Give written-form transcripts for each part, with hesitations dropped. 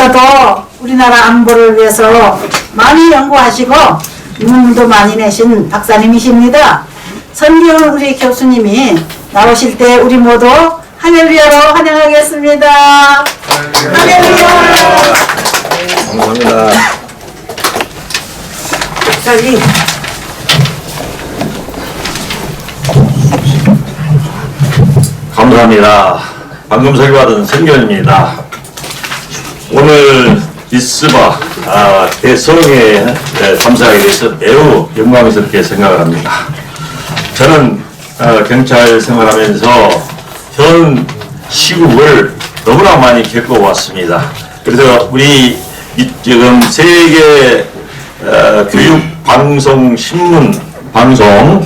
앞으로도 우리나라 안보를 위해서 많이 연구하시고 논문도 많이 내신 박사님이십니다. 선기훈 우리 교수님이 나오실 때 우리 모두 할렐루야로 환영하겠습니다. 할렐루야. 감사합니다. 저기 감사합니다. 방금 설교받은 선교입니다. 오늘 이스바 대성에 참석하게 돼서 매우 영광스럽게 생각을 합니다. 저는 경찰 생활하면서 현 시국을 너무나 많이 겪어왔습니다. 그래서 우리 지금 세계 교육 방송 신문 방송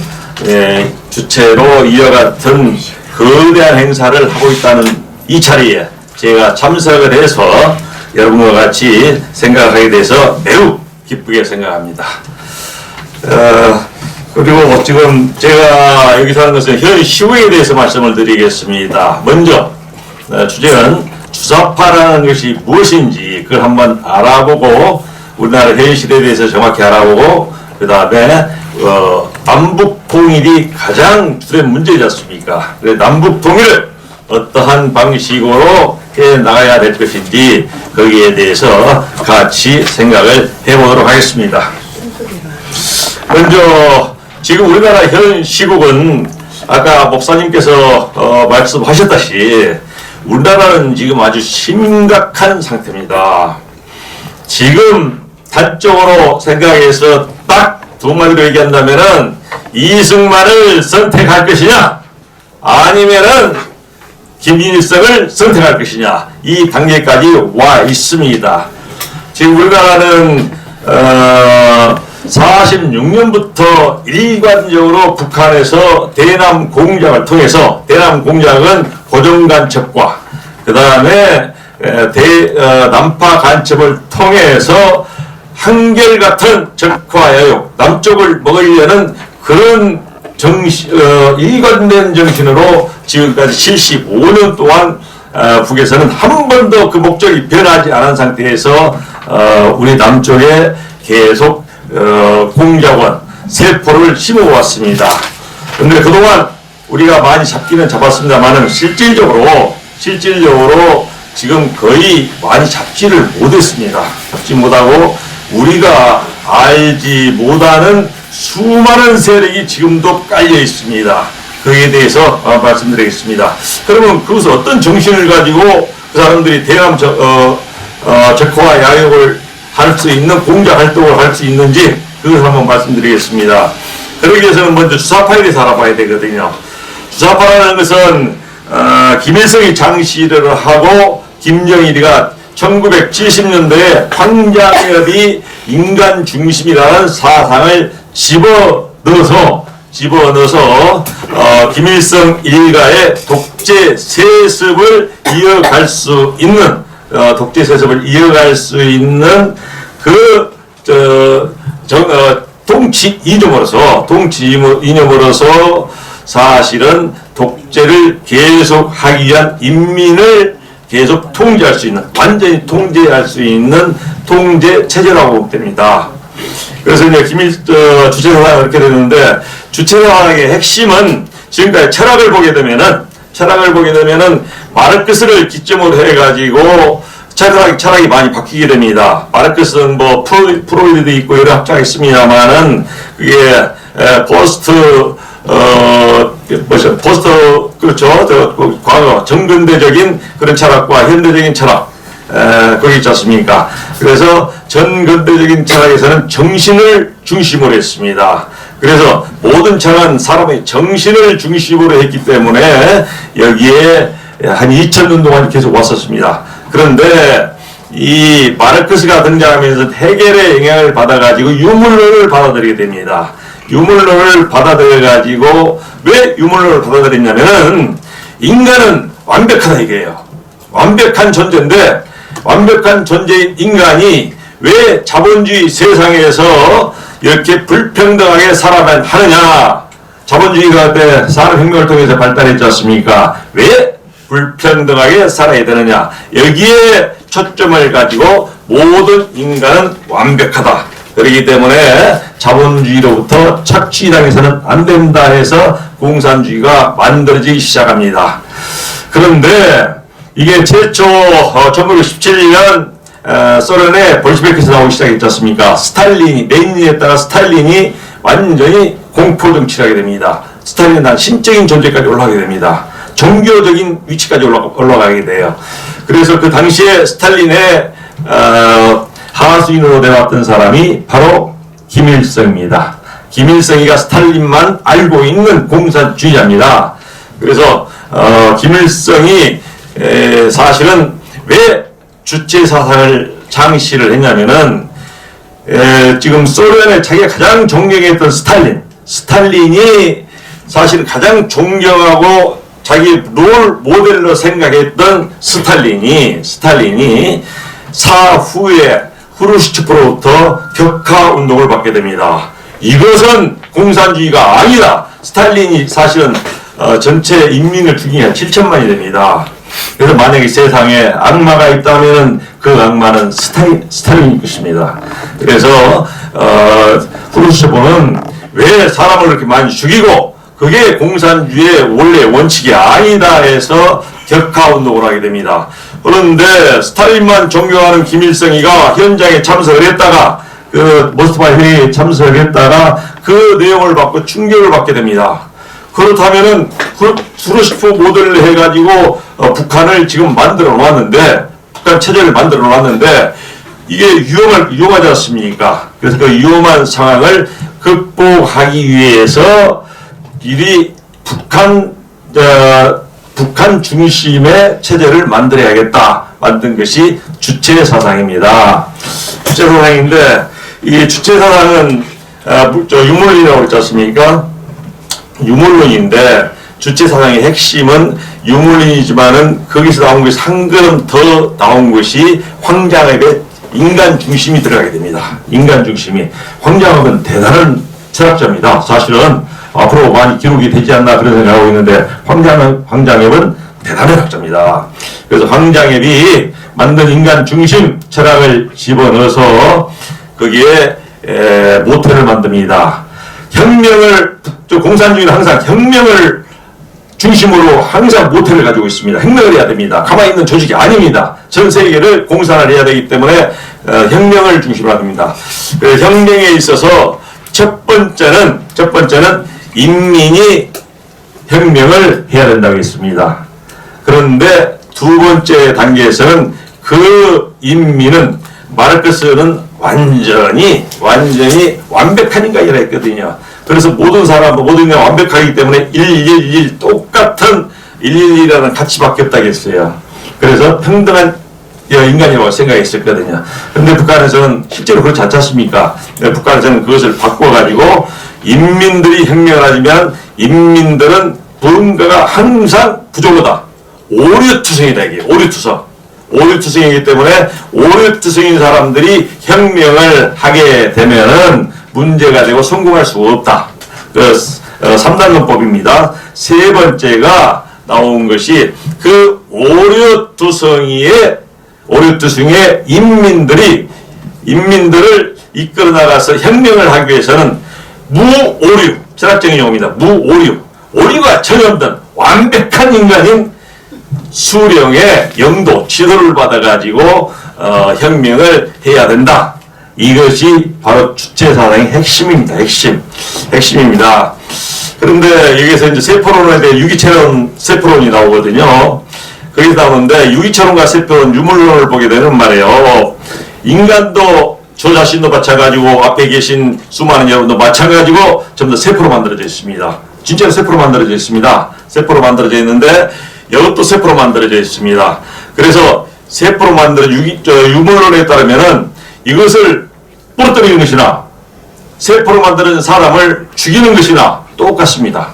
주체로 이와 같은 거대한 행사를 하고 있다는 이 자리에 제가 참석을 해서 여러분과 같이 생각하게 돼서 매우 기쁘게 생각합니다. 그리고 지금 제가 여기서 하는 것은 현 시국에 대해서 말씀을 드리겠습니다. 먼저 주제는 주사파라는 것이 무엇인지 그걸 한번 알아보고 우리나라 현 시대에 대해서 정확히 알아보고 그 다음에 남북 통일이 가장 주된 문제지 않습니까? 그래서 남북 통일을 어떠한 방식으로 해 나가야 될 것인지 거기에 대해서 같이 생각을 해보도록 하겠습니다. 먼저 지금 우리나라 현 시국은 아까 목사님께서 말씀하셨다시피 우리나라는 지금 아주 심각한 상태입니다. 지금 단적으로 생각해서 딱 두 마디로 얘기한다면은 이승만을 선택할 것이냐 아니면은 김일성을 선택할 것이냐 이 단계까지 와 있습니다. 지금 우리나라는 46년부터 일관적으로 북한에서 대남 공작을 통해서 대남 공작은 고정 간첩과 그 다음에 남파 간첩을 통해서 한결같은 적화야욕 남쪽을 먹으려는 그런 일관된 정신으로 지금까지 75년 동안 북에서는 한 번도 그 목적이 변하지 않은 상태에서 우리 남쪽에 계속 공작원 세포를 심어왔습니다. 그런데 그동안 우리가 많이 잡기는 잡았습니다만은 실질적으로 지금 거의 많이 잡지를 못했습니다. 잡지 못하고 우리가 알지 못하는 수많은 세력이 지금도 깔려 있습니다. 거기에 대해서 말씀드리겠습니다. 그러면 그것을 어떤 정신을 가지고 그 사람들이 대남 적화와 야욕을 할 수 있는 공작 활동을 할 수 있는지 그것을 한번 말씀드리겠습니다. 그러기 위해서는 먼저 주사파에 대해서 알아봐야 되거든요. 주사파라는 것은 김일성이 장시를 하고 김정일이가 1970년도에 황장엽이 인간 중심이라는 사상을 집어넣어서 김일성 일가의 독재 세습을 이어갈 수 있는 통치 이념으로서 사실은 독재를 계속하기 위한 인민을 계속 통제할 수 있는, 완전히 통제할 수 있는 통제 체제라고 보면 됩니다. 그래서 이제 주체사상이 그렇게 되는데, 주체사상의 핵심은 지금까지 철학을 보게 되면은 마르크스를 기점으로 해가지고 철학이 많이 바뀌게 됩니다. 마르크스는 뭐 프로이드도 있고 여러 학자가 있습니다만은 그게 그렇죠. 과거 정근대적인 그런 철학과 현대적인 철학 거기 있지 않습니까? 그래서 전근대적인 철학에서는 정신을 중심으로 했습니다. 그래서 모든 철학은 사람의 정신을 중심으로 했기 때문에 여기에 한 2000년 동안 계속 왔었습니다. 그런데 이 마르크스가 등장하면서 해겔의 영향을 받아가지고 유물론을 받아들이게 됩니다. 유물론을 받아들여가지고 왜 유물론을 받아들였냐면은 인간은 완벽하다 이게요. 완벽한 존재인데 완벽한 존재인 인간이 왜 자본주의 세상에서 이렇게 불평등하게 살아야 하느냐. 자본주의가 때 산업혁명을 통해서 발달했지 않습니까? 왜 불평등하게 살아야 되느냐. 여기에 초점을 가지고 모든 인간은 완벽하다. 그렇기 때문에 자본주의로부터 착취당해서는 안 된다 해서 공산주의가 만들어지기 시작합니다. 그런데 이게 최초 1917년 소련의 볼시베키에서 나오기 시작했지 않습니까? 스탈린이, 레닌에다가 스탈린이 완전히 공포정치를 하게 됩니다. 스탈린은 한 신적인 존재까지 올라가게 됩니다. 종교적인 위치까지 올라가게 돼요. 그래서 그 당시에 스탈린의 하수인으로 내왔던 사람이 바로 김일성입니다. 김일성이가 스탈린만 알고 있는 공산주의자입니다. 그래서 김일성이 사실은 왜 주체사상을 창시를 했냐면은 지금 소련에 자기가 가장 존경했던 스탈린이 사실 가장 존경하고 자기 롤 모델로 생각했던 스탈린이 사후에 후르시초프로부터 격하 운동을 받게 됩니다. 이것은 공산주의가 아니다. 스탈린이 사실은 전체 인민을 죽인 게 7천만이 됩니다. 그래서 만약에 세상에 악마가 있다면 그 악마는 스탈린일 것입니다. 그래서 후르시초프는 왜 사람을 그렇게 많이 죽이고 그게 공산주의의 원래 원칙이 아니다 해서 격하운동을 하게 됩니다. 그런데 스탈린만 존경하는 김일성이가 현장에 참석을 했다가 그 모스크바 회의에 참석을 했다가 그 내용을 받고 충격을 받게 됩니다. 그렇다면은 후르시초프 모델을 해가지고 북한을 지금 만들어 놓았는데 북한 체제를 만들어 놓았는데 이게 위험하지 않습니까? 그래서 그 위험한 상황을 극복하기 위해서 이리 북한 중심의 체제를 만들어야겠다 만든 것이 주체 사상입니다. 주체 사상인데 이 주체 사상은 유물론이라고 했지 않습니까? 유물론인데 주체 사상의 핵심은 유물론이지만은 거기서 나온 것이 한 걸음 더 나온 것이 황장엽의 인간 중심이 들어가게 됩니다. 인간 중심이. 황장엽은 대단한 철학자입니다. 사실은 앞으로 많이 기록이 되지 않나 그런 생각하고 있는데 황장엽은 대단한 학자입니다. 그래서 황장엽이 만든 인간 중심 철학을 집어넣어서 거기에 모태를 만듭니다. 공산주의는 항상 혁명을 중심으로 항상 모태를 가지고 있습니다. 혁명을 해야 됩니다. 가만히 있는 조직이 아닙니다. 전 세계를 공산화를 해야 되기 때문에 혁명을 중심으로 합니다. 혁명에 있어서 첫 번째는 인민이 혁명을 해야 된다고 했습니다. 그런데 두 번째 단계에서는 그 인민은 마르크스는 완전히 완벽한 인간이라 했거든요. 그래서 모든 인간 완벽하기 때문에 111 똑같은 111이라는 가치밖에 없다고 했어요. 그래서 평등한 인간이라고 생각했었거든요. 그런데 북한에서는 실제로 그렇지 않지 않습니까? 북한에서는 그것을 바꿔가지고 인민들이 혁명을 하지만 인민들은 뭔가가 항상 부족하다. 오류투성이다 이게 오류투성이기 때문에 오류투성인 사람들이 혁명을 하게 되면은 문제가 되고 성공할 수가 없다. 그 3단원법입니다. 세 번째가 나온 것이 그 오류투성이의 인민들을 이끌어 나가서 혁명을 하기 위해서는 무오류, 철학적인 용어입니다. 무오류. 오류가 전혀 없는 완벽한 인간인 수령의 영도, 지도를 받아가지고 혁명을 해야 된다. 이것이 바로 주체사상의 핵심입니다. 핵심입니다. 그런데 여기서 이제 세포론에 대해 유기체론 세포론이 나오거든요. 거기서 나오는데 유기체론과 세포론, 유물론을 보게 되는 말이에요. 인간도 저 자신도 마찬가지고 앞에 계신 수많은 여러분도 마찬가지고 전부 다 세포로 만들어져 있습니다. 진짜로 세포로 만들어져 있습니다. 세포로 만들어져 있는데 이것도 세포로 만들어져 있습니다. 그래서 세포로 유물론에 따르면은 이것을 부러뜨리는 것이나 세포로 만드는 사람을 죽이는 것이나 똑같습니다.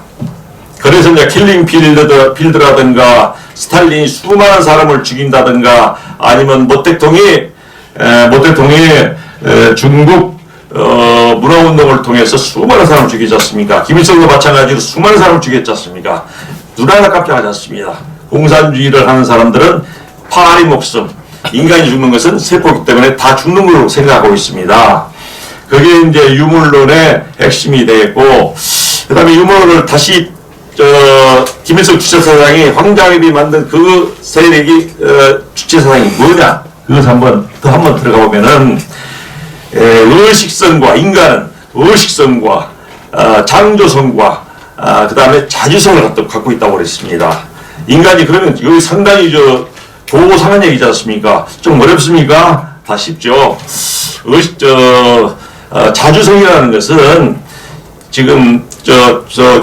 그래서 이제 킬링 필드라든가 스탈린이 수많은 사람을 죽인다든가 아니면 모택동이 중국 문화운동을 통해서 수많은 사람을 죽이지 않습니까? 김일성도 마찬가지로 수많은 사람을 죽였지 않습니까? 눈 하나 깜짝하지 않습니다. 공산주의를 하는 사람들은 파리 목숨, 인간이 죽는 것은 세포이기 때문에 다 죽는 걸로 생각하고 있습니다. 그게 이제 유물론의 핵심이 되겠고, 그 다음에 유물론을 다시 김일성 주체사상이 황장엽이 만든 그 세력이 주체사상이 뭐냐? 그것을 한번 들어가 보면은 의식성과 인간은 의식성과 창조성과 그 다음에 자주성을 갖고 있다고 그랬습니다. 인간이 그러면 여기 상당히 고상한 얘기지 않습니까? 좀 어렵습니까? 다 쉽죠. 자주성이라는 것은 지금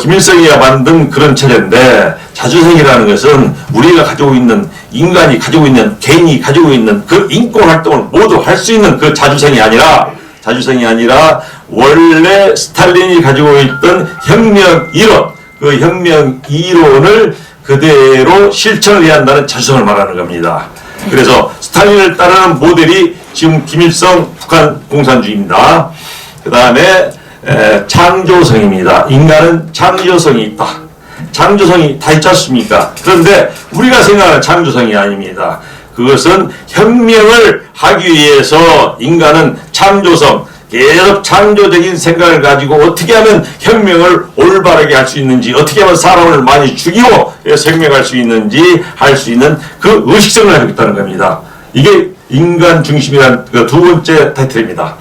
김일성이가 만든 그런 체제인데, 자주성이라는 것은 우리가 가지고 있는, 인간이 가지고 있는, 개인이 가지고 있는 그 인권 활동을 모두 할 수 있는 그 자주성이 아니라 원래 스탈린이 가지고 있던 혁명 이론, 그 혁명 이론을 그대로 실천을 해야 한다는 자주성을 말하는 겁니다. 그래서 스탈린을 따르는 모델이 지금 김일성 북한 공산주의입니다. 그 다음에 창조성입니다. 인간은 창조성이 있다. 창조성이 다 있지 않습니까? 그런데 우리가 생각하는 창조성이 아닙니다. 그것은 혁명을 하기 위해서 인간은 창조성, 계속 창조적인 생각을 가지고 어떻게 하면 혁명을 올바르게 할 수 있는지, 어떻게 하면 사람을 많이 죽이고 혁명할 수 있는지 할 수 있는 그 의식성을 가지고 있다는 겁니다. 이게 인간 중심이라는 그 두 번째 타이틀입니다.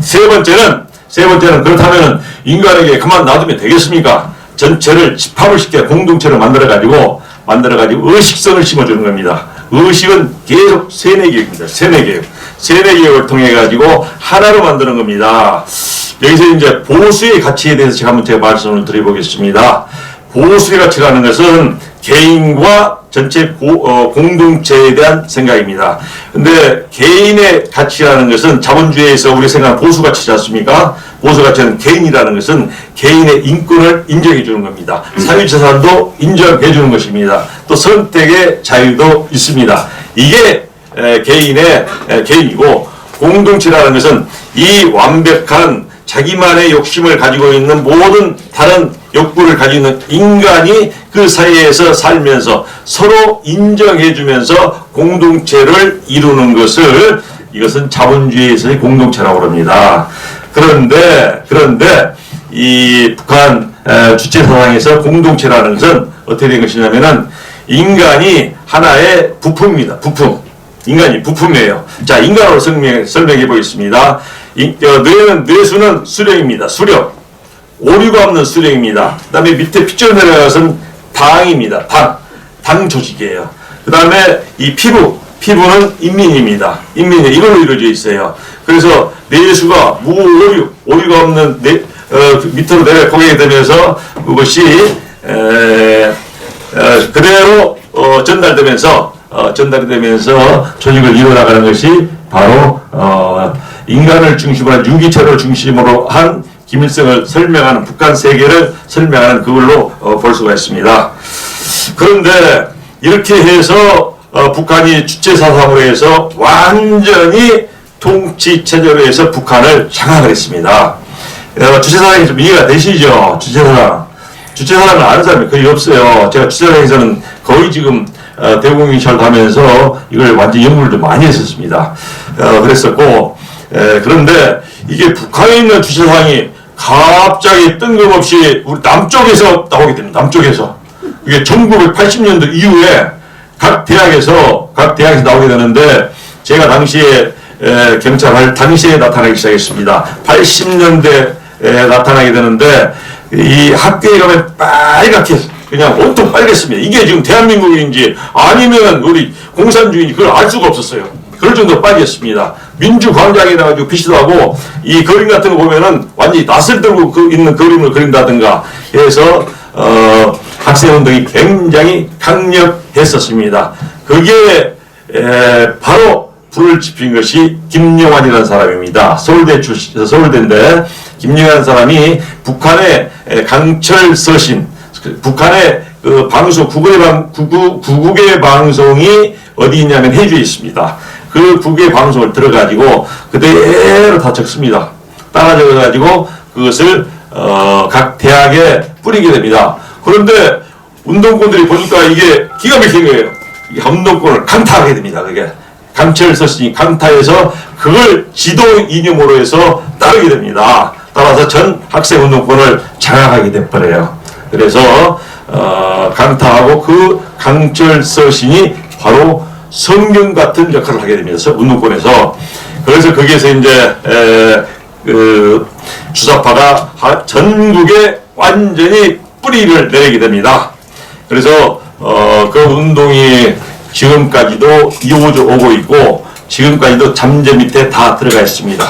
세 번째는 그렇다면 인간에게 그만 놔두면 되겠습니까? 전체를 집합을 시켜 공동체를 만들어가지고 의식성을 심어주는 겁니다. 의식은 계속 세뇌교육입니다. 세뇌교육을 통해가지고 하나로 만드는 겁니다. 여기서 이제 보수의 가치에 대해서 제가 말씀을 드려보겠습니다. 보수의 가치라는 것은 개인과 전체 공동체에 대한 생각입니다. 근데 개인의 가치라는 것은 자본주의에서 우리 생각하는 보수 가치지 않습니까? 보수 가치는 개인이라는 것은 개인의 인권을 인정해 주는 겁니다. 사유재산도 인정해 주는 것입니다. 또 선택의 자유도 있습니다. 이게 개인이고, 공동체라는 것은 이 완벽한 자기만의 욕심을 가지고 있는 모든 다른 욕구를 가지고 있는 인간이 그 사이에서 살면서 서로 인정해주면서 공동체를 이루는 것을, 이것은 자본주의에서의 공동체라고 합니다. 그런데 이 북한 주체사상에서 공동체라는 것은 어떻게 된 것이냐면은 인간이 하나의 부품입니다. 인간이 부품이에요. 자, 인간으로 설명해 보겠습니다. 뇌수는 수령입니다. 수령. 오류가 없는 수령입니다. 그 다음에 밑에 핏줄 내려가서는 당입니다. 당 조직이에요. 그 다음에 이 피부는 인민입니다. 이걸로 이루어져 있어요. 그래서 뇌수가 오류가 없는 밑으로 내려가게 되면서 그것이 그대로 전달이 되면서 조직을 이루어나가는 것이 바로 인간을 중심으로 한 유기체를 중심으로 한 김일성을 설명하는, 북한 세계를 설명하는 그걸로 볼 수가 있습니다. 그런데 이렇게 해서 북한이 주체사상으로 해서 완전히 통치체제로 해서 북한을 장악을 했습니다. 주체사상이 좀 이해가 되시죠? 주체사상을 아는 사람이 거의 없어요. 제가 주체사상에서는 거의 지금 대공인시를 하면서 이걸 완전히 연구를 좀 많이 했었습니다. 그랬었고, 그런데 이게 북한에 있는 주체사상이 갑자기 뜬금없이 우리 남쪽에서 나오게 됩니다. 남쪽에서. 이게 1980년도 이후에 각 대학에서 나오게 되는데, 제가 당시에 경찰할 당시에 나타나기 시작했습니다. 80년대에 나타나게 되는데, 이 학교에 가면 빨갛게 그냥 온통 빨겠습니다. 이게 지금 대한민국인지 아니면 우리 공산주의인지 그걸 알 수가 없었어요. 그럴 정도로 빨겠습니다. 민주광장이라 가지고 비시도 하고, 이 그림 같은 거 보면은 완전히 낯을 들고 있는 그림을 그린다든가 해서 학생운동이 굉장히 강력했었습니다. 그게 바로 불을 지핀 것이 김영환이라는 사람입니다. 서울대인데 김영환 사람이 북한의 강철 서신, 북한의 그 방송, 구국의 방송이 어디 있냐면 해주에 있습니다. 그 국외 방송을 들어가지고 그대로 다 적습니다. 따라 적어가지고 그것을 각 대학에 뿌리게 됩니다. 그런데 운동권들이 보니까 이게 기가 막힌 거예요. 이 운동권을 강타하게 됩니다. 그게 강철 서신이 강타해서 그걸 지도 이념으로 해서 따르게 됩니다. 따라서 전 학생 운동권을 장악하게 돼버려요. 그래서 강타하고 그 강철 서신이 바로 성경 같은 역할을 하게 됩니다. 운동권에서. 그래서 거기에서 이제 그 주사파가 전국에 완전히 뿌리를 내리게 됩니다. 그래서 그 운동이 지금까지도 이어져 오고 있고 지금까지도 잠재 밑에 다 들어가 있습니다.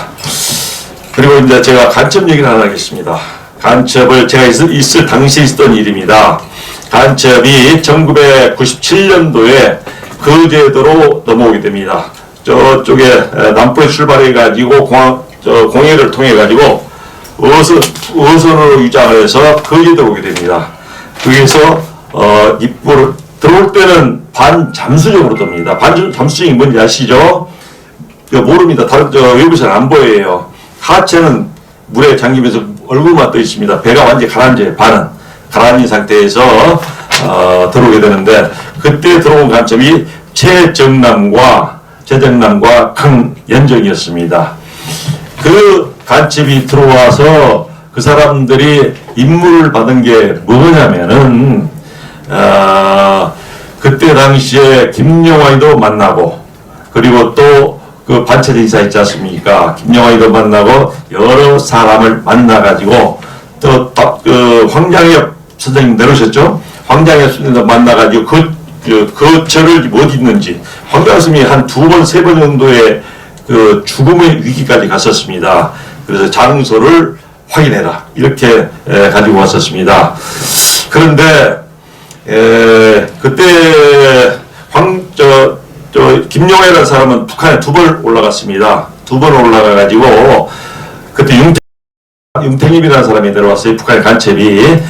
그리고 이제 제가 간첩 얘기를 하나 하겠습니다. 간첩을 제가 있을 당시에 있었던 일입니다. 간첩이 1997년도에 거제도로 넘어오게 됩니다. 저쪽에 남부에 출발해가지고 공해를 통해가지고 어선으로 유장을 해서 거제도로 오게 됩니다. 거기서 입구를 들어올 때는 반잠수정으로 듭니다. 반잠수정이 뭔지 아시죠? 모릅니다. 다른 외부에서는 안 보여요. 하체는 물에 잠기면서 얼굴만 떠 있습니다. 배가 완전히 가라앉아요. 반은 가라앉은 상태에서 들어오게 되는데 그때 들어온 간첩이 최정남과 강연정이었습니다. 그 간첩이 들어와서 그 사람들이 임무를 받은 게 뭐냐면은 그때 당시에 김영환이도 만나고 그리고 또 그 반체제 이사 있지 않습니까? 김영환이도 만나고 여러 사람을 만나가지고 또 그 황장엽 선생님 내놓으셨죠? 황장엽 선생님도 만나가지고 저를 못 잊는지 황장엽 선생님이 한 2번, 3번 정도의 그 죽음의 위기까지 갔었습니다. 그래서 장소를 확인해라 이렇게 가지고 왔었습니다. 그런데 그때 김용애라는 사람은 북한에 2번 올라갔습니다. 2번 올라가가지고 그때 윤택립이라는 사람이 내려왔어요. 북한의 간첩이.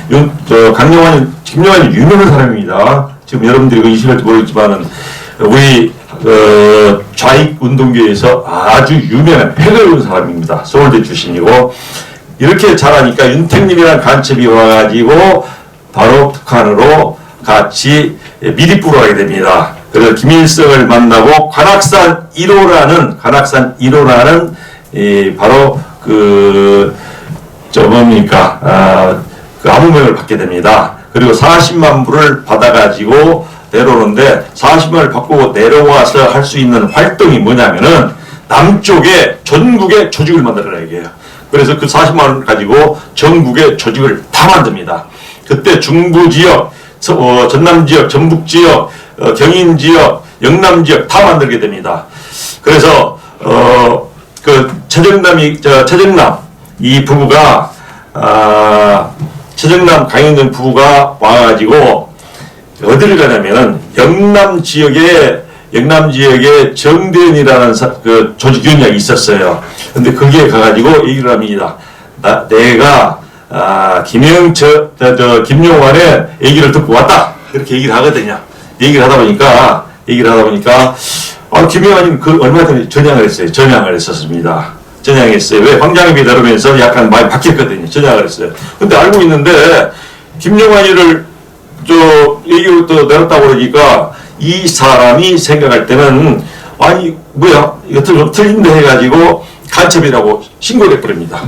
김용환이 유명한 사람입니다. 지금 여러분들이 그 이실할지 모르겠지만은 우리 좌익 운동계에서 아주 유명한 팩을 사람입니다. 서울대 출신이고 이렇게 잘하니까 윤택립이라는 간첩이 와가지고 바로 북한으로 같이 미리부로 가게 됩니다. 그래서 김일성을 만나고 관악산 1호라는 바로 그 암호명을 받게 됩니다. 그리고 40만 불을 받아가지고 내려오는데 40만을 받고 내려와서 할 수 있는 활동이 뭐냐면은 남쪽에 전국에 조직을 만들어라 이게요. 그래서 그 40만 원을 가지고 전국에 조직을 다 만듭니다. 그때 중부 지역, 전남 지역, 전북 지역, 경인 지역, 영남 지역 다 만들게 됩니다. 그래서 최정남 이 부부가 최정남 강현정 부부가 와가지고 어디를 가냐면은 영남 지역에 정대현이라는 그 조직위원장이 있었어요. 근데 거기에 가가지고 얘기를 합니다. 내가 김용환의 얘기를 듣고 왔다. 이렇게 얘기를 하거든요. 얘기를 하다 보니까 김용환이 얼마 전에 전향을 했어요. 전향을 했었습니다. 전향했어요. 왜? 황장엽이 내려오면서 약간 많이 바뀌었거든요. 전향을 했어요. 근데 알고 있는데 김용환이를 얘기를 또 내렸다고 그러니까 이 사람이 생각할 때는 아니 뭐야 이거 좀 틀린데 해가지고 간첩이라고 신고를 해버립니다.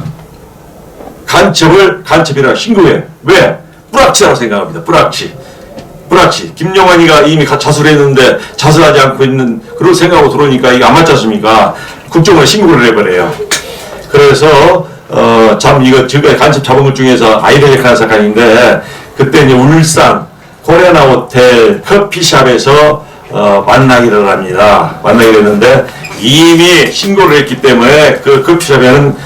간첩이라고 신고해. 왜? 뿌락치라고 생각합니다. 뿌락치. 김용환이가 이미 자수를 했는데 자수하지 않고 있는 그런 생각으로 들어오니까 이게 안 맞지 않습니까? 국정원에 신고를 해버려요. 그래서 참 이거 지금까지 간첩 잡은 것 중에서 아이러니한 사건인데 그때 이제 울산 코리아나 호텔 커피숍에서 만나기를 합니다. 만나기로 했는데 이미 신고를 했기 때문에 그 커피숍에는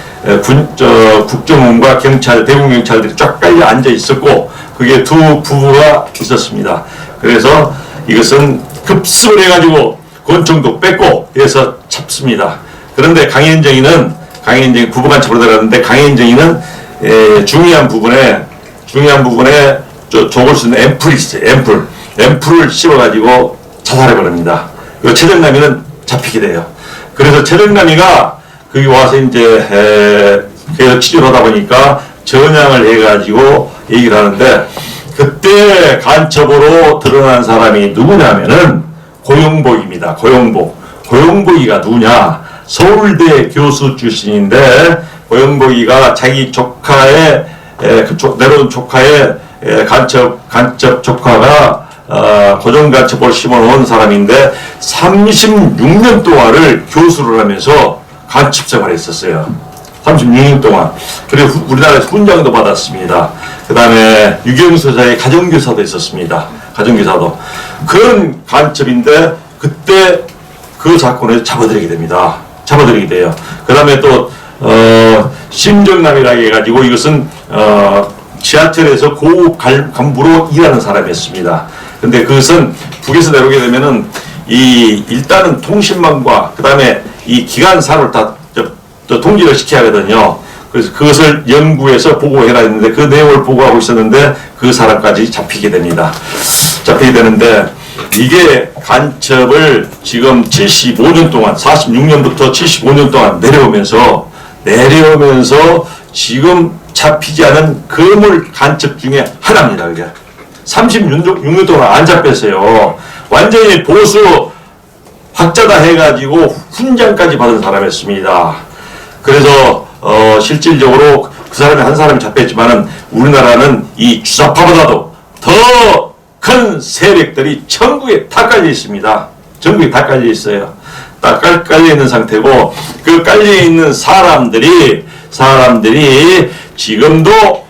국정원과 경찰, 대공경찰들이 쫙 깔려 앉아 있었고 그게 두 부부가 있었습니다. 그래서 이것은 급습을 해가지고 권총도 뺐고 해서 잡습니다. 그런데 강현정이 부부간첩으로 들어갔는데 강현정이는 중요한 부분에 족을 쓰는 앰플이 있어요. 앰플을 씹어가지고 자살해버립니다. 그리고 최정남이는 잡히게 돼요. 그래서 최정남이가 거기 와서 이제 치료를 하다 보니까 전향을 해가지고 얘기를 하는데 그때 간첩으로 드러난 사람이 누구냐면은 고용복입니다. 고용복이가 누구냐? 서울대 교수 출신인데 고용복이가 자기 조카의 내려온 조카의 간첩 조카가 고정간첩을 심어놓은 사람인데 36년 동안을 교수를 하면서 간첩 생활을 했었어요. 36년 동안. 그리고 우리나라에서 훈장도 받았습니다. 그 다음에 유경수사의 가정교사도 있었습니다. 가정교사도. 그런 간첩인데 그때 그 사건을 잡아들이게 됩니다. 잡아들이게 돼요. 그 다음에 또 심정남이라고 해가지고 이것은 지하철에서 고간부로 일하는 사람이었습니다. 근데 그것은 북에서 내려오게 되면은 일단은 통신망과 그 다음에 이 기관사를 다 통제를 시켜야 하거든요. 그래서 그것을 연구해서 보고해라 했는데 그 내용을 보고하고 있었는데 그 사람까지 잡히게 됩니다. 잡히게 되는데 이게 간첩을 지금 75년 동안 46년부터 75년 동안 내려오면서 지금 잡히지 않은 거물 간첩 중에 하나입니다. 그게 36년 동안 안 잡혔어요. 완전히 보수 학자다 해가지고 훈장까지 받은 사람이었습니다. 그래서 실질적으로 그 사람이 한 사람이 잡혔지만은 우리나라는 이 주사파보다도 더 큰 세력들이 전국에 다 깔려 있습니다. 전국에 다 깔려 있어요. 다 깔려 있는 상태고 그 깔려 있는 사람들이 지금도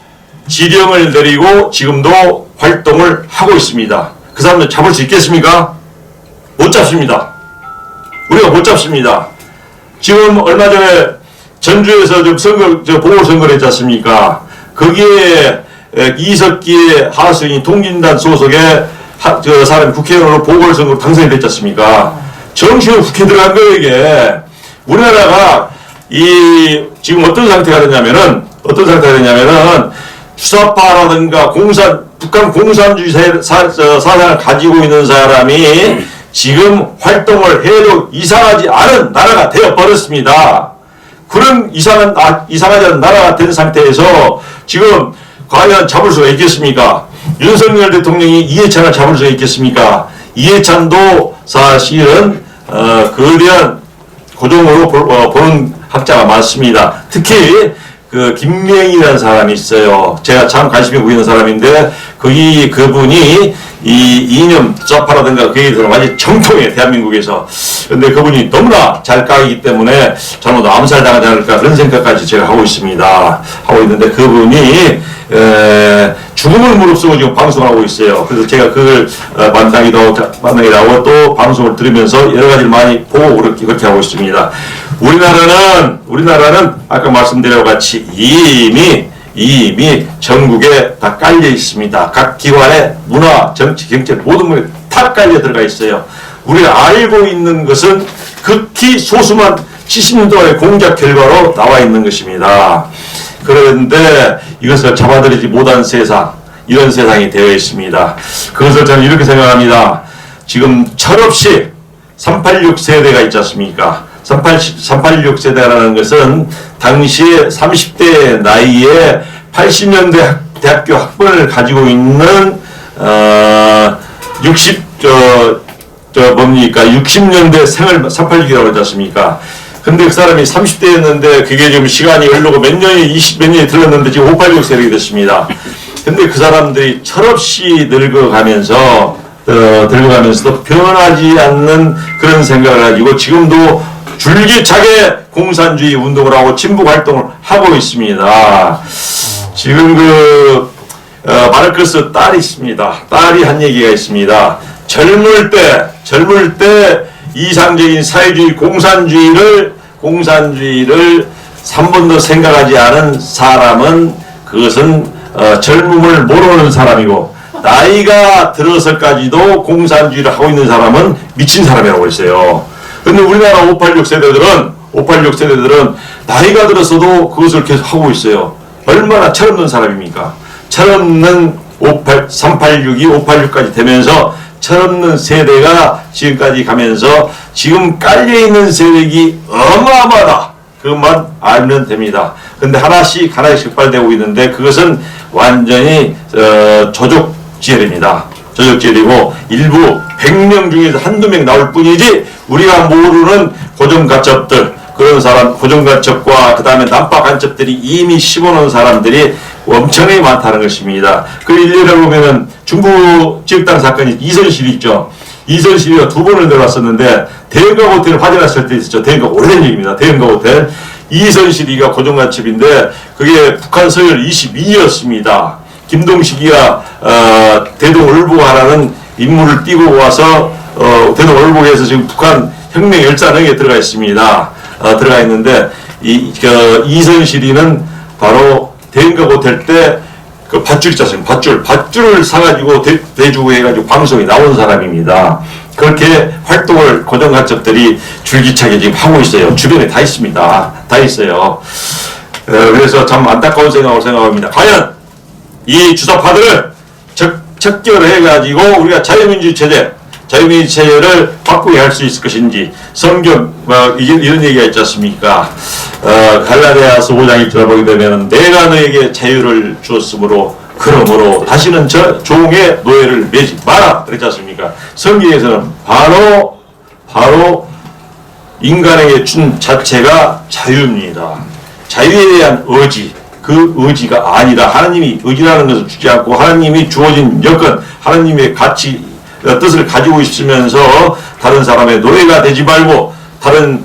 지령을 내리고 지금도 활동을 하고 있습니다. 그 사람들 잡을 수 있겠습니까? 못 잡습니다. 우리가 못 잡습니다. 지금 얼마 전에 전주에서 좀 보궐선거를 했지 않습니까? 거기에 이석기의 하수인이 통진단 소속의 사람이 국회의원으로 보궐선거로 당선이 됐지 않습니까? 정식으로 국회에 들어간 거예요, 이게. 우리나라가 지금 어떤 상태가 되냐면은 주사파라든가 북한 공산주의 사상을 가지고 있는 사람이 지금 활동을 해도 이상하지 않은 나라가 되어버렸습니다. 그런 이상하지 않은 나라가 된 상태에서 지금 과연 잡을 수가 있겠습니까? 윤석열 대통령이 이해찬을 잡을 수가 있겠습니까? 이해찬도 사실은 거대한 고정으로 보는 학자가 많습니다. 특히 그 김명희라는 사람이 있어요. 제가 참 관심이 보이는 사람인데 그분이 이 이념 좌파라든가 그에 대해서 완전히 정통해 대한민국에서. 근데 그분이 너무나 잘 까이기 때문에 잘못 암살당하지 않을까 그런 생각까지 제가 하고 있습니다. 하고 있는데 그분이 죽음을 무릅쓰고 지금 방송을 하고 있어요. 그래서 제가 그걸 만나기도 하고 또 방송을 들으면서 여러 가지를 많이 보고 그렇게 하고 있습니다. 우리나라는 아까 말씀드린 것 같이 이미 전국에 다 깔려 있습니다. 각 기관의 문화, 정치, 경제 모든 분에 다 깔려 들어가 있어요. 우리가 알고 있는 것은 극히 소수만 70년 동안의 공작 결과로 나와 있는 것입니다. 그런데 이것을 잡아들이지 못한 세상, 이런 세상이 되어 있습니다. 그것을 저는 이렇게 생각합니다. 지금 철없이 386 세대가 있지 않습니까? 386 세대라는 것은 당시에 30대 나이에 80년대 대학교 학번을 가지고 있는 60년대 생을 386이라고 하지 않습니까? 근데 그 사람이 30대였는데 그게 지금 시간이 흐르고 몇 년이 들었는데 지금 586 세력이 됐습니다. 근데 그 사람들이 철없이 늙어가면서도 변하지 않는 그런 생각을 가지고 지금도 줄기차게 공산주의 운동을 하고 친북 활동을 하고 있습니다. 지금 마르크스 딸이 있습니다. 딸이 한 얘기가 있습니다. 젊을 때 이상적인 사회주의 공산주의를 3번도 생각하지 않은 사람은 그것은 젊음을 모르는 사람이고 나이가 들어서까지도 공산주의를 하고 있는 사람은 미친 사람이라고 했어요. 근데 우리나라 586 세대들은 나이가 들어서도 그것을 계속 하고 있어요. 얼마나 철없는 사람입니까? 철없는 386이 586까지 되면서 철없는 세대가 지금까지 가면서 지금 깔려있는 세력이 어마어마하다. 그것만 알면 됩니다. 근데 하나씩 발달되고 있는데 그것은 완전히 조족 지열입니다. 조적 지열이고 일부 100명 중에서 한두 명 나올 뿐이지 우리가 모르는 고정간첩들 그런 사람 고정간첩과 그 다음에 난파간첩들이 이미 씹어놓은 사람들이 엄청나게 많다는 것입니다. 그 일례를 보면은 중부 지역당 사건이 이선실이 있죠. 이선실이가 2번을 내려왔었는데 대형가 호텔 화재 났을 때 있었죠. 대형가 오래된 얘기입니다. 대형가 호텔 이선실이가 고정간첩인데 그게 북한 서열 22였습니다. 김동식이가 대동을보하라는 임무를 띄고 와서 대동을보에서 지금 북한 혁명 열사능에 들어가 있습니다. 들어가 있는데 이선실이는 바로 대인가 호텔 때 그 밧줄 있지 않습니까? 밧줄을 사가지고 대주고 해가지고 방송에 나온 사람입니다. 그렇게 활동을 고정간첩들이 줄기차게 지금 하고 있어요. 주변에 다 있습니다. 다 있어요. 그래서 참 안타까운 생각합니다. 과연 이 주사파들을 척결해가지고 우리가 자유민주 체제를 바꾸게 할 수 있을 것인지 성경 이런 얘기가 있지 않습니까? 갈라디아서 5장 1절을 보게 되면 내가 너에게 자유를 주었으므로 그러므로 다시는 저 종의 노예를 매지 마라 그랬지 않습니까? 성경에서는 바로 인간에게 준 자체가 자유입니다. 자유에 대한 의지 그 의지가 아니라 하나님이 의지라는 것을 주지 않고 하나님이 주어진 여건 하나님의 가치 뜻을 가지고 있으면서 다른 사람의 노예가 되지 말고 다른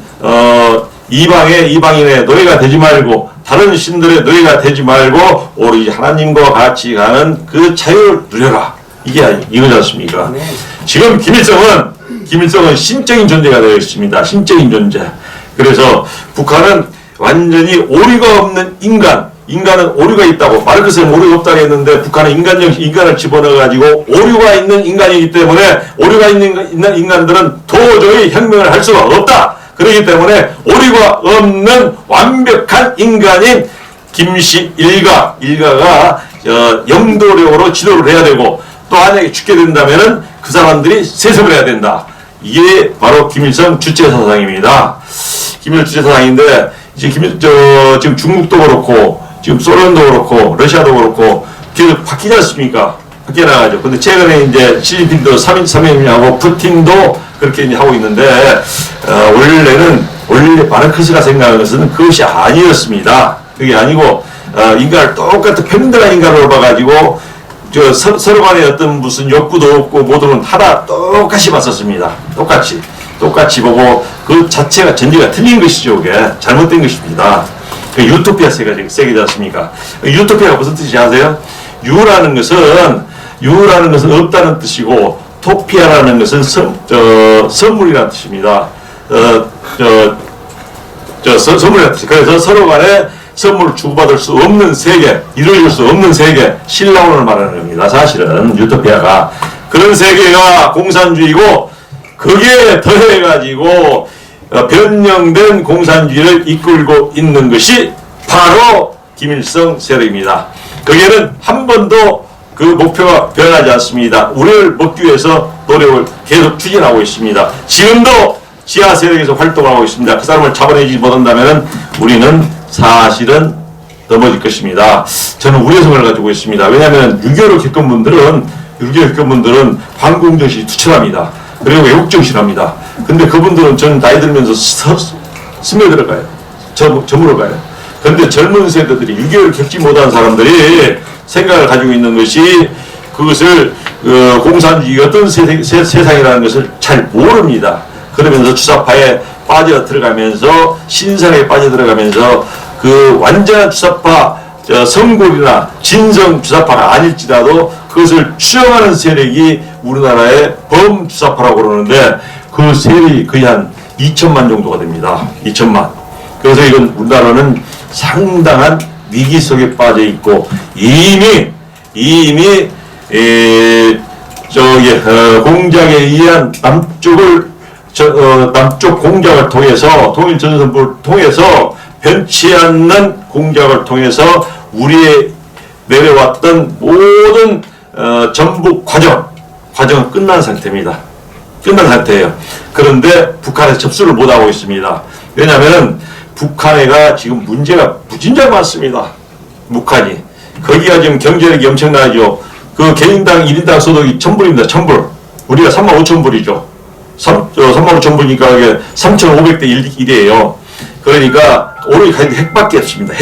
이방인의 노예가 되지 말고 다른 신들의 노예가 되지 말고 오로지 하나님과 같이 가는 그 자유를 누려라. 이거지 않습니까? 네. 지금 김일성은 신적인 존재가 되어 있습니다. 신적인 존재. 그래서 북한은 완전히 오류가 없는 인간은 오류가 있다고 마르크스는 오류가 없다고 했는데 북한은 인간을 집어넣어가지고 오류가 있는 인간이기 때문에 오류가 있는 인간들은 도저히 혁명을 할 수가 없다. 그렇기 때문에 오류가 없는 완벽한 인간인 김씨 일가가 영도력으로 지도를 해야 되고 또 만약에 죽게 된다면은 그 사람들이 세습을 해야 된다. 이게 바로 김일성 주체사상입니다. 김일성 주체사상인데 지금 중국도 그렇고 지금 소련도 그렇고 러시아도 그렇고 계속 바뀌지 않습니까? 바뀌어나가죠. 근데 최근에 이제 시진핑도 3인하고 푸틴도 그렇게 이제 하고 있는데 원래 마르크스가 생각하는 것은 그것이 아니었습니다. 그게 아니고 인간을 똑같은 평등한 인간으로 봐가지고 서로 간에 어떤 무슨 욕구도 없고 모든 하나 똑같이 봤었습니다. 똑같이 보고 그 자체가 전제가 틀린 것이죠. 그게 잘못된 것입니다. 유토피아 세계지 않습니까? 유토피아가 무슨 뜻인지 아세요? 유라는 것은 없다는 뜻이고 토피아라는 것은 선물이라는 뜻입니다. 선물이라는 뜻이. 그래서 서로 간에 선물을 주고받을 수 없는 세계, 이루어질 수 없는 세계, 신라원을 말하는 겁니다. 사실은 유토피아가 그런 세계가 공산주의고 거기에 더해가지고 변형된 공산주의를 이끌고 있는 것이 바로 김일성 세력입니다. 거기에는 한 번도 그 목표가 변하지 않습니다. 우리를 먹기 위해서 노력을 계속 추진하고 있습니다. 지금도 지하 세력에서 활동하고 있습니다. 그 사람을 잡아내지 못한다면 우리는 사실은 넘어질 것입니다. 저는 우려성을 가지고 있습니다. 왜냐하면 6.25를 겪은 분들은 반공정신이 투철합니다. 그리고 외국정신합니다. 근데 그분들은 저는 나이 들면서 스며들어가요. 저물어가요. 그런데 젊은 세대들이 6.25를 겪지 못한 사람들이 생각을 가지고 있는 것이 그것을 공산주의 어떤 세상이라는 것을 잘 모릅니다. 그러면서 주사파에 빠져들어가면서 신상에 빠져들어가면서 그 완전한 주사파 성골이나 진성 주사파가 아닐지라도 그것을 추정하는 세력이 우리나라의 범주사파라고 그러는데 그 세력이 거의 한 2천만 정도가 됩니다. 2천만. 그래서 이건 우리나라는 상당한 위기 속에 빠져 있고 이미 공작에 의한 남쪽 공작을 통해서 통일전선부를 통해서 변치 않는 공작을 통해서 우리의 내려왔던 모든 전북 과정은 끝난 상태입니다. 끝난 상태예요. 그런데 북한에 접수를 못하고 있습니다. 왜냐하면 북한에가 지금 문제가 무진장 많습니다. 북한이. 거기가 지금 경제력이 엄청나죠. 그 개인당 1인당 소득이 1,000불입니다. 1,000불. 우리가 35,000불이죠. 35,000불이니까 이게 3,500대 1이에요. 그러니까 오르기 가격이 핵밖에 없습니다.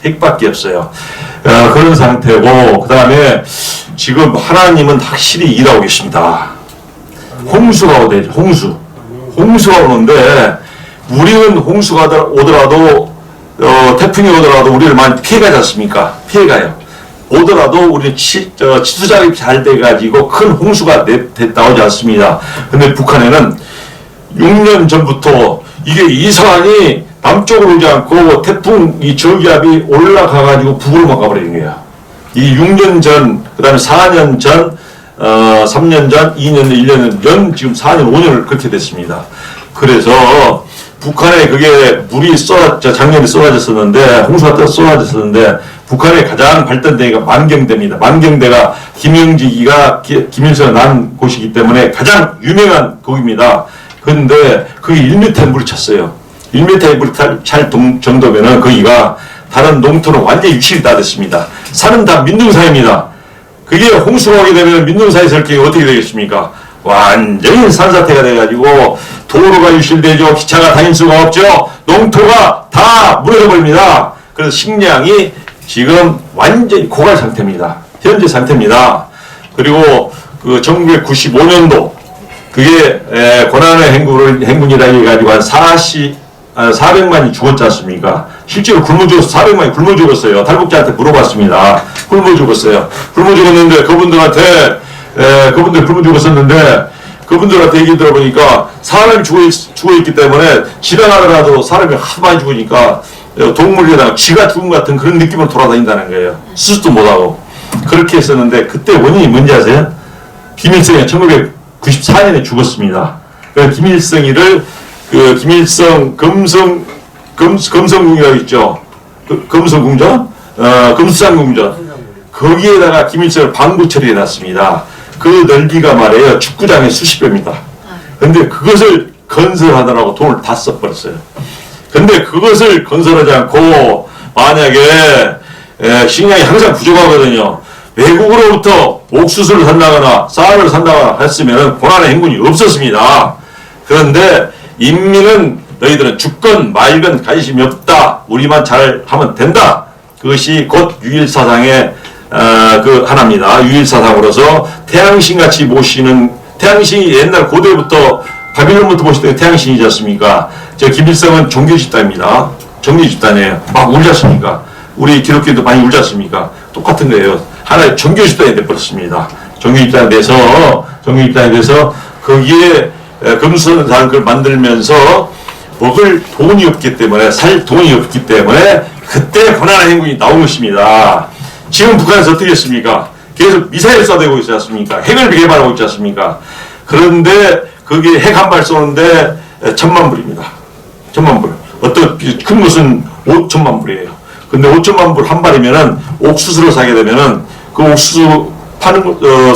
핵밖에 없어요. 그런 상태고, 그 다음에 지금 하나님은 확실히 일하고 계십니다. 홍수가 오대죠. 홍수가 오는데, 우리는 홍수가 오더라도, 태풍이 오더라도 우리를 많이 피해가지 않습니까? 피해가요. 오더라도 우리는 치수작업이 잘 돼가지고 큰 홍수가 나오지 않습니다. 근데 북한에는 6년 전부터 이게 이상하니 남쪽으로 오지 않고 태풍 이 저기압이 올라가가지고 북으로만 가버리는 거예요. 이 6년 전, 그 다음에 4년 전, 3년 전, 2년 전, 1년 전, 지금 4년, 5년을 그렇게 됐습니다. 그래서 북한에 그게 물이 작년에 쏟아졌었는데, 홍수가 쏟아졌었는데, 북한에 가장 발전된 데가 만경대입니다. 만경대가 김영직이가 김일성을 낳은 곳이기 때문에 가장 유명한 곳입니다. 근데 그게 1m의 물이 찼어요. 1m의 물이 찰 정도면은 거기가 다른 농토는 완전히 유실이 다 됐습니다. 산은 다 민둥사입니다. 그게 홍수가 오게 되면 민둥사에서 이렇게 어떻게 되겠습니까? 완전히 산사태가 돼가지고 도로가 유실되죠. 기차가 다닐 수가 없죠. 농토가 다 무너져 버립니다. 그래서 식량이 지금 완전히 고갈 상태입니다. 현재 상태입니다. 그리고 그 1995년도 그게 고난의 행군이라 해가지고 한 400만이 죽었지 않습니까? 실제로 굶어 죽어서 400만이 굶어 죽었어요. 탈북자한테 물어봤습니다. 굶어 죽었어요. 굶어 죽었는데 그분들 굶어 죽었었는데 그분들한테 얘기 들어보니까 사람이 죽어있기 때문에 지나가더라도 사람이 하도 많이 죽으니까 동물에다가 쥐가 죽은 것 같은 그런 느낌으로 돌아다닌다는 거예요. 수습도 못하고. 그렇게 했었는데 그때 원인이 뭔지 아세요? 김일성이 1994년에 죽었습니다. 그래서 김일성이를 김일성 금성궁이라고 있죠. 금성궁전? 금수산궁전. 거기에다가 김일성을 방부 처리해놨습니다. 그 넓이가 말이에요. 축구장의 수십 배입니다. 근데 그것을 건설하느라고 돈을 다 써버렸어요. 근데 그것을 건설하지 않고 만약에 식량이 항상 부족하거든요. 외국으로부터 옥수수를 산다거나 쌀을 산다거나 했으면 고난의 행군이 없었습니다. 그런데 인민은 너희들은 죽건 말건 관심이 없다. 우리만 잘 하면 된다. 그것이 곧 유일사상의 그 하나입니다. 유일사상으로서 태양신같이 모시는 태양신이 옛날 고대부터 바빌론부터 모시던 태양신이지 않습니까? 저 김일성은 종교집단입니다. 종교집단이에요. 막 울지 않습니까? 우리 기독교도 많이 울지 않습니까? 똑같은 거예요. 하나의 종교집단이 되어버렸습니다. 종교집단에 대해서 거기에 금수산 그걸 만들면서 먹을 돈이 없기 때문에 살 돈이 없기 때문에 그때 고난의 행군이 나온 것입니다. 지금 북한에서 어떻게 했습니까? 계속 미사일 쏴대고 있지 않습니까? 핵을 개발하고 있지 않습니까? 그런데 그게 핵 한 발 쏘는데 1,000만 불입니다. 1,000만 불. 어떤 큰 것은 5천만 불이에요. 근데 5천만 불 한 발이면은 옥수수를 사게 되면은 그 옥수수 파는 그걸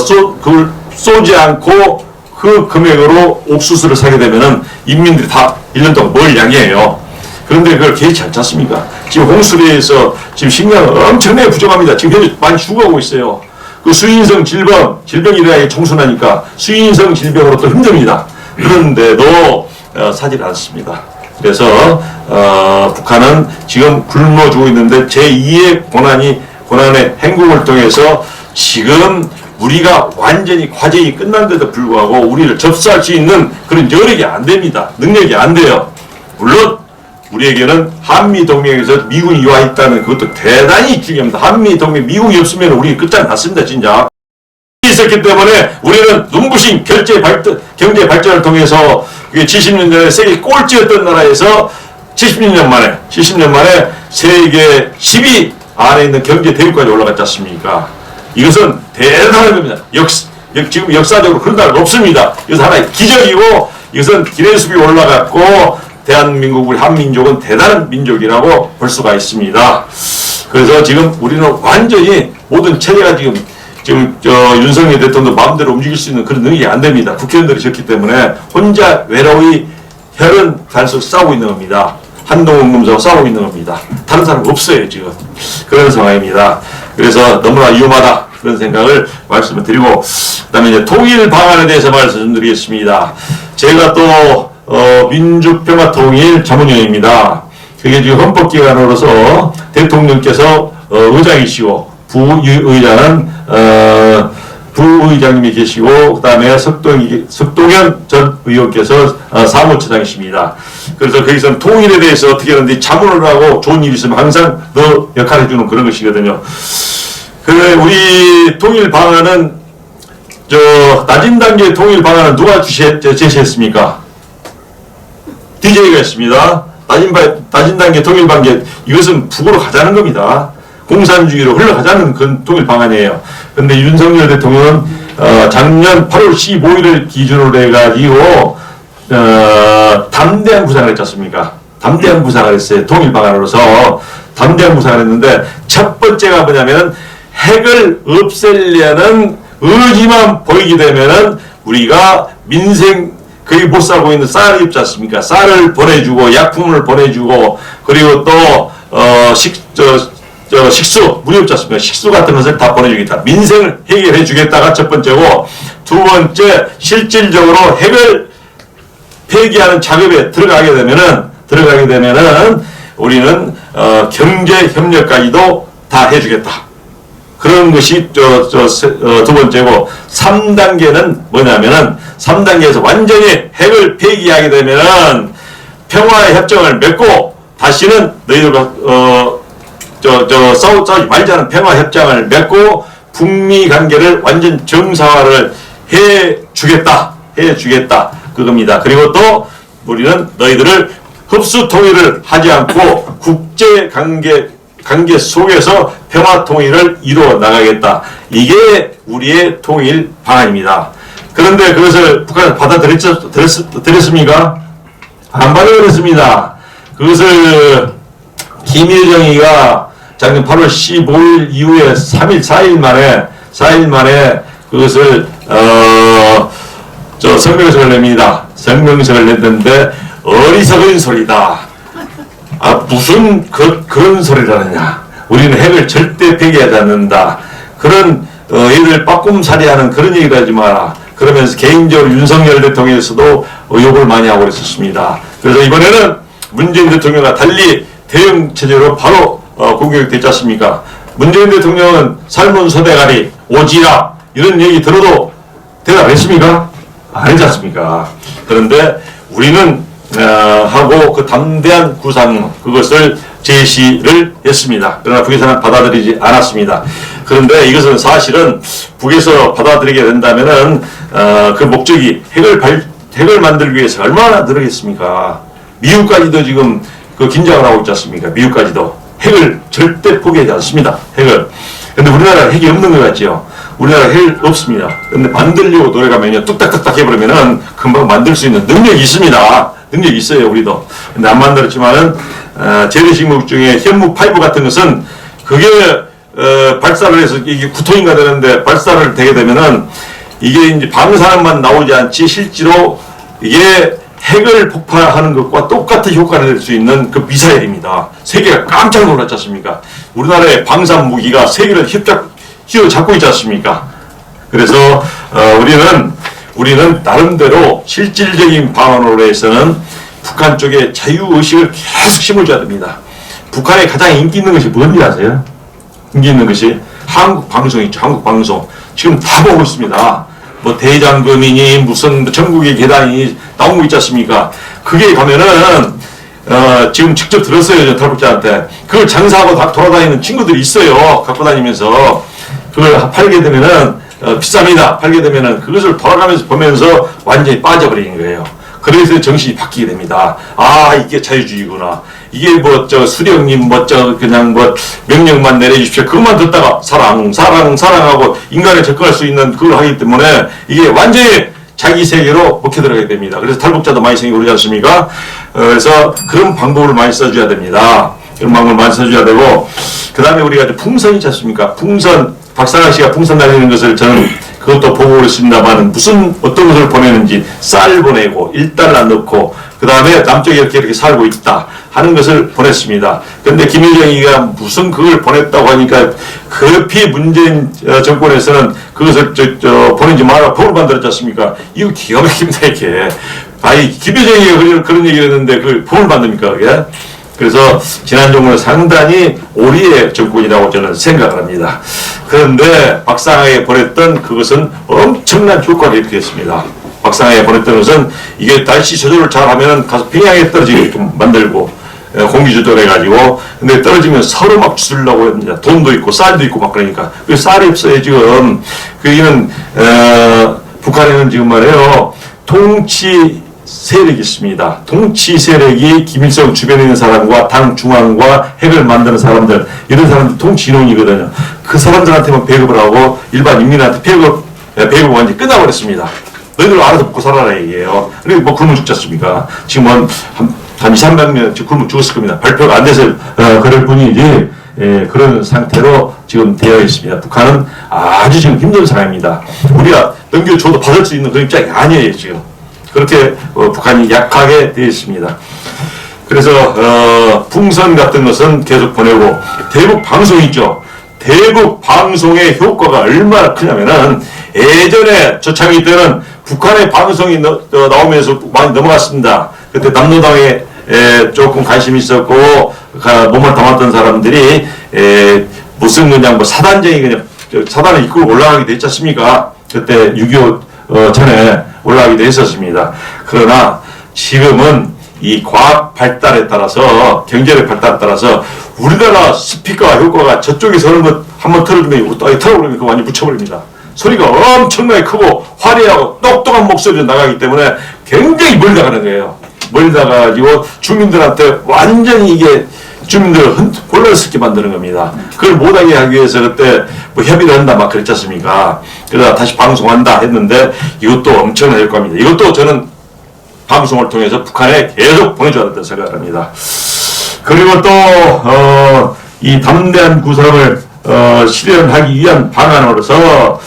쏘지 않고 그 금액으로 옥수수를 사게 되면은 인민들이 다 1년 동안 먹을 양이에요. 그런데 그걸 개의치 않지 않습니까? 지금 홍수리에서 지금 식량은 엄청나게 부족합니다. 지금 현재 많이 죽어가고 있어요. 그 수인성 질병이라야 청순하니까 수인성 질병으로 또 힘듭니다. 그런데도 사질 않습니다. 그래서 북한은 지금 굶어 죽고 있는데 제2의 고난의 행군을 통해서 지금 우리가 완전히 과정이 끝난데도 불구하고 우리를 접수할 수 있는 그런 여력이 안 됩니다. 능력이 안 돼요. 물론 우리에게는 한미동맹에서 미군이 와 있다는 그것도 대단히 중요합니다. 한미동맹 미국이 없으면 우리 끝장났습니다. 진짜. 있었기 때문에 우리는 눈부신 경제 발전을 통해서 70년 전에 세계 꼴찌였던 나라에서 70년 만에 세계 10위 안에 있는 경제 대국까지 올라갔지 않습니까? 이것은 대단한 겁니다. 지금 역사적으로 그런 나라가 없습니다. 이것은 하나의 기적이고 이것은 기내수비 올라갔고 대한민국 우리 한민족은 대단한 민족이라고 볼 수가 있습니다. 그래서 지금 우리는 완전히 모든 체제가 지금 윤석열 대통령도 마음대로 움직일 수 있는 그런 능력이 안 됩니다. 국회의원들이 적기 때문에 혼자 외로이 혈은 단속 싸우고 있는 겁니다. 한동훈 검사와 싸우고 있는 겁니다. 다른 사람 없어요 지금. 그런 상황입니다. 그래서 너무나 위험하다. 그런 생각을 말씀을 드리고, 그다음에 이제 통일 방안에 대해서 말씀드리겠습니다. 제가 또 민주평화통일 자문위원입니다. 그게 지금 헌법기관으로서 대통령께서 의장이시고 부의장은 부의장님이 계시고 그다음에 석동현 전 의원께서 사무처장이십니다. 그래서 거기서는 통일에 대해서 어떻게 하는데 자문을 하고 좋은 일이 있으면 항상 너 역할을 해주는 그런 것이거든요. 그래 우리 통일 방안은 낮은 단계 통일 방안은 누가 제시했습니까? DJ가 했습니다. 낮은 단계 통일 방안 이것은 북으로 가자는 겁니다. 공산주의로 흘러가자는 그런 통일 방안이에요. 그런데 윤석열 대통령은 작년 8월 15일을 기준으로 해가지고 담대한 구상을 했지 않습니까? 담대한 구상을 했어요. 통일 방안으로서 담대한 구상을 했는데 첫 번째가 뭐냐면 핵을 없애려는 의지만 보이게 되면은 우리가 민생 거기 못 살고 있는 쌀이 있지 않습니까? 쌀을 보내주고 약품을 보내주고 그리고 또 식수, 물이 없지 않습니까? 식수 같은 것을 다 보내주겠다. 민생을 해결해 주겠다가 첫 번째고, 두 번째, 실질적으로 핵을 폐기하는 작업에 들어가게 되면은, 우리는, 경제 협력까지도 다 해주겠다. 그런 것이, 두 번째고, 3단계는 뭐냐면은, 3단계에서 완전히 핵을 폐기하게 되면은, 평화의 협정을 맺고, 다시는 너희들과, 싸우지 말자는 평화협정을 맺고 북미 관계를 완전 정상화를 해주겠다. 그겁니다. 그리고 또 우리는 너희들을 흡수 통일을 하지 않고 국제 관계 속에서 평화 통일을 이루어 나가겠다. 이게 우리의 통일 방안입니다. 그런데 그것을 북한에서 받아들였습니까? 안 받아들였습니다. 그것을 김일정이가 작년 8월 15일 이후에 3일, 4일 만에 그것을, 성명서를 냅니다. 성명서를 냈는데, 어리석은 소리다. 무슨 그런 소리를 하느냐. 우리는 핵을 절대 폐기하지 않는다. 그런, 얘들 빠꿈살이 하는 그런 얘기를 하지 마라. 그러면서 개인적으로 윤석열 대통령에서도 욕을 많이 하고 그랬었습니다. 그래서 이번에는 문재인 대통령과 달리 대응 체제로 바로 공격됐지 않습니까? 문재인 대통령은 삶은 소대가리, 오지랖 이런 얘기 들어도 대답했습니까? 안 했지 않습니까? 그런데 우리는 하고 그 담대한 구상 그것을 제시를 했습니다. 그러나 북에서는 받아들이지 않았습니다. 그런데 이것은 사실은 북에서 받아들이게 된다면은 그 목적이 핵을 만들기 위해서 얼마나 들어겠습니까? 미국까지도 지금 그 긴장을 하고 있지 않습니까? 미국까지도 핵을 절대 포기하지 않습니다. 핵을. 근데 우리나라는 핵이 없는 것 같지요? 우리나라 핵 없습니다. 근데 만들려고 노력하면요, 뚝딱뚝딱 해버리면은 금방 만들 수 있는 능력이 있습니다. 능력이 있어요, 우리도. 근데 안 만들었지만은, 재래식물 중에 현무5 같은 것은 그게, 발사를 해서 이게 구토인가 되는데 발사를 되게 되면은 이게 이제 방사능만 나오지 않지 실제로 이게 핵을 폭발하는 것과 똑같은 효과를 낼 수 있는 그 미사일입니다. 세계가 깜짝 놀랐지 않습니까? 우리나라의 방산 무기가 세계를 휘어잡고 있지 않습니까? 그래서 우리는 나름대로 실질적인 방안으로 해서는 북한 쪽에 자유의식을 계속 심어줘야 됩니다. 북한에 가장 인기 있는 것이 뭔지 아세요? 인기 있는 것이 한국 방송 있죠. 한국 방송. 지금 다 보고 있습니다. 뭐 대장금이니 무슨 전국의 계단이 나오고 있지 않습니까? 그게 가면은 지금 직접 들었어요. 탈북자한테. 그걸 장사하고 다 돌아다니는 친구들이 있어요. 갖고 다니면서 그걸 팔게 되면은 비쌉니다. 팔게 되면은 그것을 돌아가면서 보면서 완전히 빠져버리는 거예요. 그래서 정신이 바뀌게 됩니다. 아, 이게 자유주의구나. 이게 수령님 그냥 명령만 내려주십시오. 그것만 듣다가 사랑하고 인간에 접근할 수 있는 그걸 하기 때문에 이게 완전히 자기 세계로 먹혀 들어가게 됩니다. 그래서 탈북자도 많이 생기고 그러지 않습니까? 그래서 그런 방법을 많이 써줘야 됩니다. 그런 방법을 많이 써줘야 되고, 그 다음에 우리가 풍선 있지 않습니까? 풍선, 박상학 씨가 풍선 날리는 것을 저는 그것도 보고 그랬습니다만 무슨 어떤 것을 보내는지 쌀 보내고 1달러 넣고 그 다음에 남쪽에 이렇게 살고 있다 하는 것을 보냈습니다. 그런데 김일성이가 무슨 그걸 보냈다고 하니까 급히 문재인 정권에서는 그것을 보내지 마라 법을 만들었지 않습니까? 이거 기가 막힙니다 이게. 아니 김일성이가 그런 얘기를 했는데 그걸 법을 만듭니까 그게? 그래서 지난 정부는 상당히 오리의 정권이라고 저는 생각을 합니다. 그런데 박상하에 보냈던 그것은 엄청난 효과를 일으켰습니다. 박상하에 보냈던 것은 이게 날씨 조절을 잘하면 가서 평양에 떨어지게끔 만들고 공기 조절해가지고 근데 떨어지면 서로 막 주려고 합니다. 돈도 있고 쌀도 있고 막 그러니까 그 쌀이 없어요 지금. 그이는 북한에는 지금 말이에요 통치 세력이 있습니다. 통치 세력이 김일성 주변에 있는 사람과 당 중앙과 핵을 만드는 사람들 이런 사람들 통치 인원이거든요. 그 사람들한테만 배급을 하고 일반 인민한테 배급 완전히 끝나버렸습니다. 너희들 알아서 먹고 살아라 얘기예요. 그리고 뭐 굶어 죽지 않습니까? 지금 한 2, 300명 지금 굶어 죽었을 겁니다. 발표가 안 돼서 그럴 뿐이지 그런 상태로 지금 되어 있습니다. 북한은 아주 지금 힘든 상황입니다. 우리가 넘겨줘도 받을 수 있는 그런 입장이 아니에요 지금. 그렇게 북한이 약하게 되어 있습니다. 그래서 풍선 같은 것은 계속 보내고 대북 방송 있죠. 대북 방송의 효과가 얼마나 크냐면은 예전에 저창기 때는 북한의 방송이 나오면서 많이 넘어갔습니다. 그때 남노당에 조금 관심이 있었고 몸을 담았던 사람들이 무슨 그냥 뭐 사단쟁이 그냥 사단을 이끌고 올라가게 됐지 않습니까? 그때 6.25 전에 올라가기도 했었습니다. 그러나 지금은 이 과학 발달에 따라서 경제력 발달에 따라서 우리나라 스피커 효과가 저쪽에서 하는 것 한번 틀어주면 이거 틀어버리면 그거 완전 묻혀버립니다. 소리가 엄청나게 크고 화려하고 똑똑한 목소리로 나가기 때문에 굉장히 멀리 나가는 거예요. 멀리 나가가지고 주민들한테 완전히 이게 주민들을 곤란스럽게 만드는 겁니다. 그걸 못하게 하기 위해서 그때 뭐 협의를 한다 막 그랬지 않습니까? 그러다 다시 방송한다 했는데 이것도 엄청난 효과입니다. 이것도 저는 방송을 통해서 북한에 계속 보내줘야 된다고 생각을 합니다. 그리고 또 이 담대한 구상을 실현하기 위한 방안으로서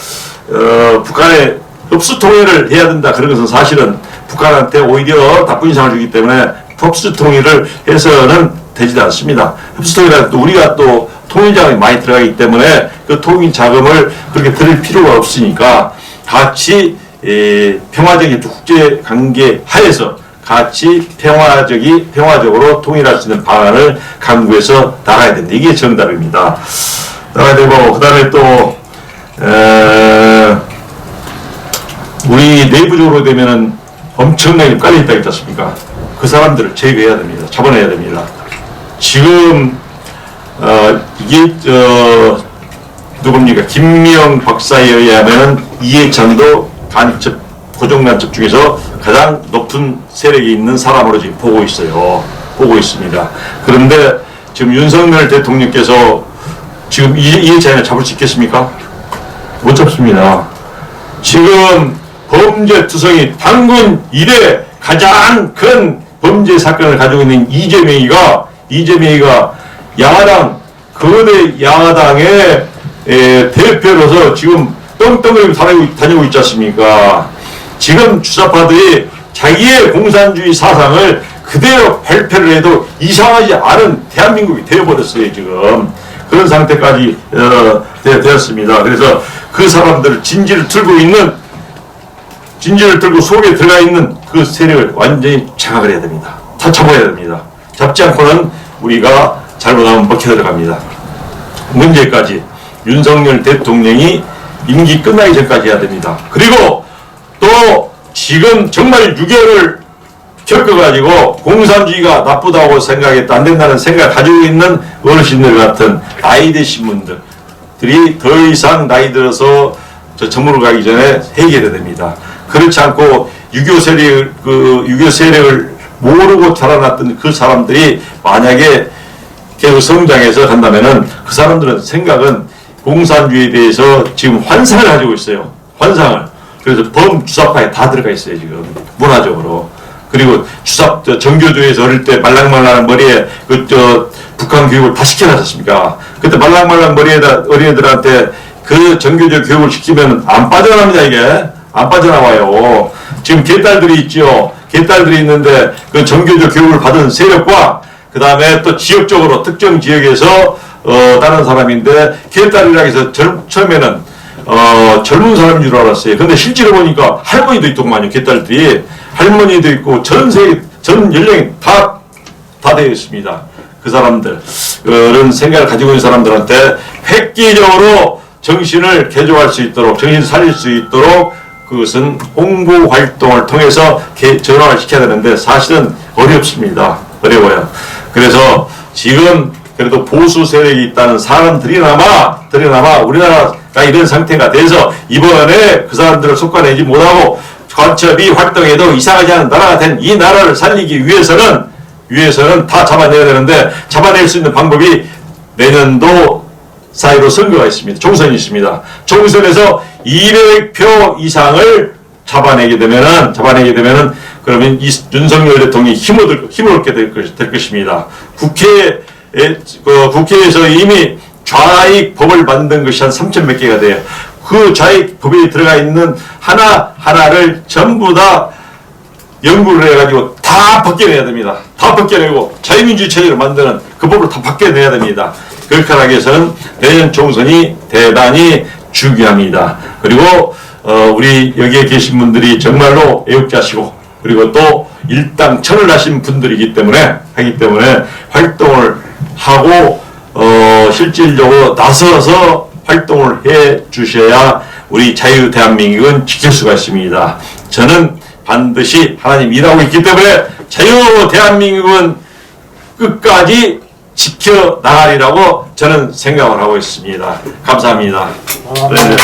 북한에 흡수통일을 해야 된다. 그런 것은 사실은 북한한테 오히려 나쁜 인상을 주기 때문에 흡수통일을 해서는 되지도 않습니다. 흡수통일은 또 우리가 또 통일자금이 많이 들어가기 때문에 그 통일 자금을 그렇게 들일 필요가 없으니까 같이 평화적인 국제 관계 하에서 같이 평화적으로 통일할 수 있는 방안을 강구해서 나가야 된다. 이게 정답입니다. 나가야 되고 그다음에 또 우리 내부적으로 되면은 엄청나게 깔려 있다 했지 않습니까? 그 사람들을 제거해야 됩니다. 잡아내야 됩니다. 지금 이게 누굽니까? 김미영 박사에 의하면은 이해찬도 간첩 고정간첩 중에서 가장 높은 세력이 있는 사람으로 지금 보고 있습니다. 그런데 지금 윤석열 대통령께서 지금 이해찬을 잡을 수 있겠습니까? 못 잡습니다. 지금 범죄투성이 당군 이래 가장 큰 범죄 사건을 가지고 있는 이재명이가 야당 거대 야당의 대표로서 지금 떵떵거리고 다니고 있지 않습니까? 지금 주사파들이 자기의 공산주의 사상을 그대로 발표를 해도 이상하지 않은 대한민국이 되어버렸어요 지금. 그런 상태까지 되었습니다. 그래서 그 사람들 진지를 들고 속에 들어가 있는 그 세력을 완전히 장악을 해야 됩니다. 다 잡아야 됩니다. 잡지 않고는 우리가 잘못하면 먹혀 들어갑니다. 문제까지 윤석열 대통령이 임기 끝나기 전까지 해야 됩니다. 그리고 또 지금 정말 6.25를 겪어가지고 공산주의가 나쁘다고 생각했다, 안 된다는 생각을 가지고 있는 어르신들 같은 나이 드신 분들이 더 이상 나이 들어서 저물어 가기 전에 해결해야 됩니다. 그렇지 않고 6.25 세력을 모르고 자라났던 그 사람들이 만약에 계속 성장해서 간다면은 그 사람들은 생각은 공산주의에 대해서 지금 환상을 가지고 있어요. 환상을. 그래서 범주사파에 다 들어가 있어요, 지금. 문화적으로. 그리고 정교조에서 어릴 때 말랑말랑한 머리에 북한 교육을 다 시켜놨었습니까? 그때 말랑말랑 머리에다 어린애들한테 그 정규적 교육을 시키면 안 빠져나갑니다. 이게 안 빠져나와요. 지금 개딸들이 있죠. 개딸들이 있는데 그 정규적 교육을 받은 세력과 그 다음에 또 지역적으로 특정 지역에서 다른 사람인데 개딸이라고 해서 처음에는 젊은 사람인 줄 알았어요. 근데 실제로 보니까 할머니도 있더만요. 개딸들이 할머니도 있고 전 연령이 다 되어 있습니다. 그 사람들 그런 생각을 가지고 있는 사람들한테 획기적으로 정신을 개조할 수 있도록 정신을 살릴 수 있도록 그것은 홍보 활동을 통해서 전환을 시켜야 되는데 사실은 어렵습니다. 어려워요. 그래서 지금 그래도 보수 세력이 있다는 사람들이나마 우리나라가 이런 상태가 돼서 이번에 그 사람들을 속아내지 못하고 관첩이 활동해도 이상하지 않은 나라가 된 이 나라를 살리기 위해서는 다 잡아내야 되는데 잡아낼 수 있는 방법이 내년도 사이로 선거가 있습니다. 총선이 있습니다. 총선에서 200표 이상을 잡아내게 되면은 그러면 윤석열 대통령이 힘을 얻게 될 것입니다. 국회에서 이미 좌익 법을 만든 것이 한 3,000 몇 개가 돼요. 그 좌익 법에 들어가 있는 하나를 전부 다 연구를 해가지고 다 벗겨내야 됩니다. 다 벗겨내고 자유민주주의 체제를 만드는 그 법을 다 벗겨내야 됩니다. 그렇게 하기 위해서는 내년 총선이 대단히 중요합니다. 그리고 우리 여기에 계신 분들이 정말로 애국자시고 그리고 또 일당천을 하신 분들이기 때문에 활동을 하고 실질적으로 나서서 활동을 해 주셔야 우리 자유 대한민국은 지킬 수가 있습니다. 저는 반드시 하나님 일하고 있기 때문에 자유 대한민국은 끝까지 지켜나가리라고 저는 생각을 하고 있습니다. 감사합니다. 네.